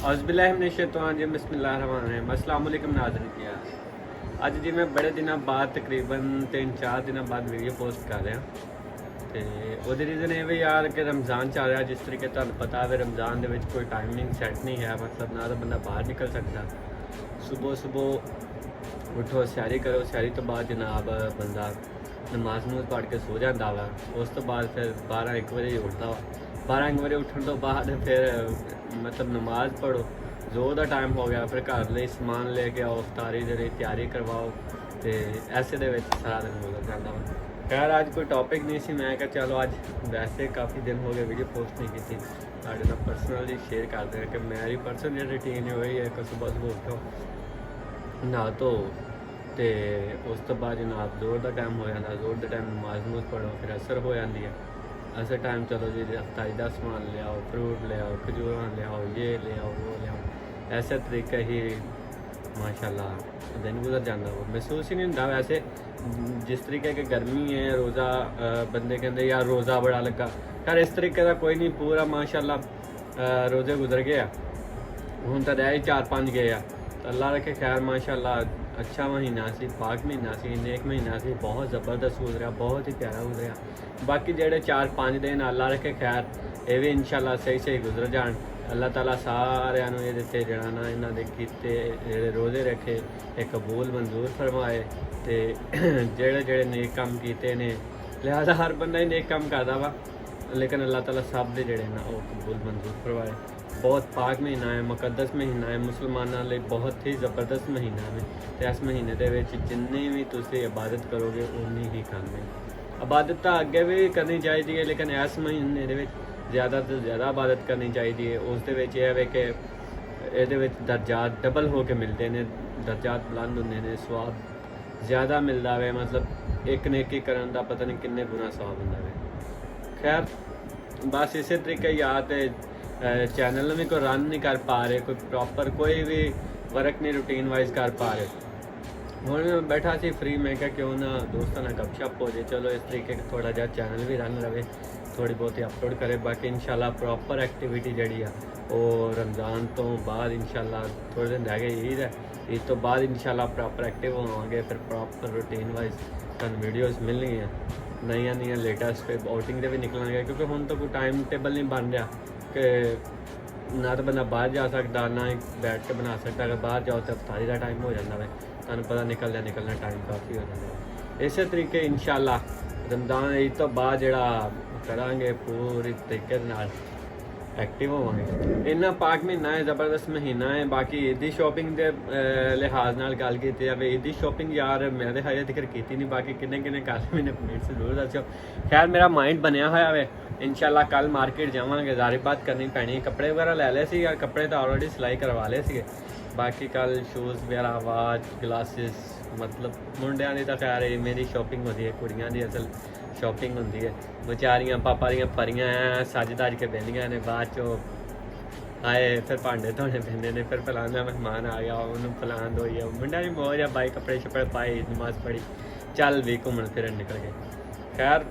औज़ुबिल्लाहिमिनश्शैतानिर्रजीम बिस्मिल्लाहिर्रहमानिर्रहीम। अस्सलाम वालेकुम नाज़रीन किया अज जी मैं बड़े दिनों बाद तकरीबन 3-4 दिनों बाद वीडियो पोस्ट कर रहा तो वो रीज़न ये भी यार कि रमज़ान चल रहा जिस तरीके तुहानू पता है रमज़ान के कोई टाइमिंग सैट नहीं है मतलब ना तो बंदा बाहर निकल सकता। सुबह सुबह उठो सैरी करो सैरी तो बाद जनाब बंदा नमाज नूज पढ़ के सो जाता वा उस तो बाद फिर 12-1 बजे उठता वा 12-1 बजे उठने तो बाद फिर मतलब नमाज पढ़ो जोर का टाइम हो गया फिर घर ले समान लेके आओ इफ्तारी दे तैयारी करवाओ तो ऐसे दे सारा दिन गुजर जाता वा। खैर अज कोई टॉपिक नहीं सी मैं क्या चलो अज वैसे काफ़ी दिन हो गए वीडियो पोस्ट नहीं की थी पर्सनली शेयर करते हैं कि मेरी पर्सनल रूटीन वही है कि सुबह सुबह उठो नहा धो तो उस तो बाद जनाब जोर का टाइम हो जाता जोर के टाइम नमाज नमूज पढ़ो फिर असर हो जाती है ऐसे टाइम चलो जी इफ्तारी का समान ले आओ फ्रूट ले आओ खजूर ले आओ ये ले आओ वो ले आओ ऐसे तरीके ही माशाल्लाह दिन गुजर जाता वो महसूस ही नहीं होता। वैसे जिस तरीके की गर्मी है रोज़ा बंदे कहते यार रोज़ा बड़ा लगा खैर इस तरीके का कोई नहीं पूरा माशाल्लाह रोज़े गुजर गया हूँ तो रह ही 4-5 गए तो अल्लाह रखे खैर माशाल्लाह अच्छा महीना सी पाक महीना सी नेक महीना सी बहुत ज़बरदस्त गुजरा बहुत ही प्यारा गुजरा। बाकी जेडे 4-5 दिन अल्लाह रखे खैर ये भी इंशाल्लाह सही सही गुजर जान अल्लाह ताला सारिਆਂ ਨੂੰ ਇਹਦੇ ਤੇ ਜਿਹੜਾ ਨਾ ਇਹਨਾਂ ਦੇ ਕੀਤੇ ਜਿਹੜੇ रोज़े रखे एक कबूल मंजूर फरमाए तो जेड़े जेड़े नेक काम किए ने लिहाजा हर बंदा ही नेक काम करता वा लेकिन अल्लाह ताला सब दे जेड़े ना वो कबूल मंजूर फरमाए। बहुत पाक महीना है मुकद्दस महीना है मुसलमानों लिए बहुत ही ज़बरदस्त महीना है तो इस महीने के जिन्नी भी तुम इबादत करोगे उन्नी ही कम है। इबादत तो अगे भी करनी चाहिए लेकिन इस महीने के ज़्यादा तो ज़्यादा इबादत करनी चाहिए उस है कि ये दर्जात डबल हो के मिलते हैं दर्जात बुलंद होंगे ने स्वाब ज़्यादा मिलता है मतलब एक नेकी करन दा पता नहीं किन्ने गुना स्वाब होंदा है। खैर बस इस तरीके याद चैनल भी कोई रन नहीं कर पा रहे कोई प्रॉपर कोई भी वर्क नहीं रूटीन वाइज कर पा रहे हूँ मैं बैठा सी फ्री मैं क्या क्यों ना दोस्तों ना गपशप हो जाए चलो इस तरीके थोड़ा जहा चैनल भी रन रहे थोड़ी बहुत अपलोड करे। बाकी इंशाल्लाह प्रॉपर एक्टिविटी जी है वो रमज़ान तो बाद इंशाल्लाह थोड़े दिन रह गए ईद है ईद तो बाद इंशाल्लाह प्रॉपर एक्टिव होवांगे फिर प्रॉपर रूटीन वाइज तुहानू वीडियोज़ मिलनी है नई नई लेटेस्ट फिर आउटिंग से भी निकलेंगे क्योंकि हुण तो कोई टाइम टेबल नहीं बन रहा कि ना तो बंदा बाहर जा सकता ना ही बैठ के बना सकता अगर बाहर जाओ तो इफ्तारी का टाइम हो जाता है तुहानू पता निकलना टाइम काफ़ी हो जाता है। इस तरीके इंशाल्लाह रमज़ान ईद तो बाद जिहड़ा करांगे पूरी तरीके एक्टिव होवांगे। इन्ना पाक महीना है ज़बरदस्त महीना है। बाकी ईदी शॉपिंग के लिहाज नाल गल की जाए ईदी शॉपिंग यार मैं तो हजे तक की नहीं बाकी किन्ने किन्ने कर मैंने कमेंट जरूर दस्यो। खैर मेरा माइंड बनया होया वे इंशाल्लाह कल मार्केट जावांगे जारी बात करनी पैनी कपड़े वगैरह लै ले सी कपड़े तो ऑलरेडी सिलाई करवा ले सी बाकी कल शूज़ वगैरह वाच ग्लासिस मतलब मुंडियां दी तो खैर मेरी शॉपिंग होती है कुड़ियां दी असल शॉपिंग होंदी है बेचारियां पापा दियां परियां सज दज के बहदियां ने बाद चो आए फिर भांडे धोने पैंदे ने फिर फलाना मेहमान आ गया उन्होंने फलान धोई मुंडा भी मौज है बाई कपड़े शपड़े पाए नमाज पढ़ी चल भी घूमन फिरन निकल गए। खैर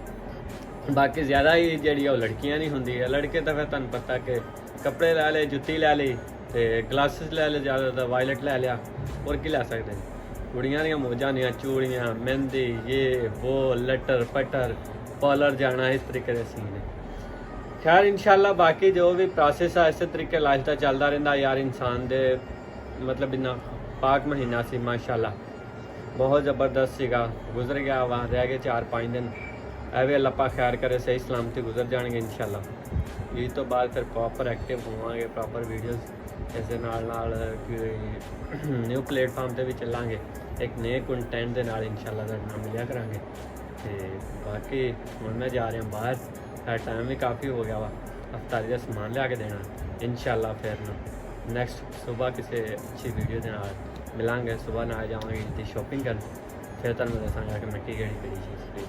बाकी ज़्यादा ही जी लड़कियां नहीं होंगी लड़के तो फिर तुहानू पता कि कपड़े लै ले जुत्ती लै ली तो ग्लासिस लै ले ज़्यादा वायलट लै लिया और की लै सकते कुड़ियां दियां मौजां दियां चूड़ियां मेहंदी ये वो लटर पटर पार्लर जाना इस तरीके के सीन है। खैर इंशाल्लाह बाकी जो भी प्रोसेस है इस तरीके लाइफ का चलता रहा यार इंसान दे मतलब इन्ना पाक महीना सी माशाल्लाह बहुत ज़बरदस्त सीगा गुजर गया वहाँ रह गए 4-5 दिन ऐ भी अल्लाह पाक खैर करे सही सलामती गुजर जाएंगे इंशाल्लाह। ईद तो बाद फिर प्रॉपर एक्टिव होवांगे प्रॉपर वीडियोज़ इस न्यू प्लेटफॉर्म पर भी चलांगे एक नए कंटेंट के नाल इंशाल्लाह तुहाडे नाल मिलिया करांगे। तो बाकी हुण मैं जा रहा बाहर टाइम भी काफ़ी हो गया वा अफ्तारी का समान लिया के देना इंशाल्लाह फिर नैक्सट सुबह किसी अच्छी वीडियो के नाल मिलांगे सुबह ना जावांगे ईद शॉपिंग कर फिर तुहानू दसांगा कि मैं केड़ी चीज़ खरीदी।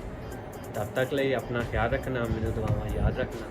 तब तक लिए अपना ख्याल रखना मैनू दुआवां याद रखना।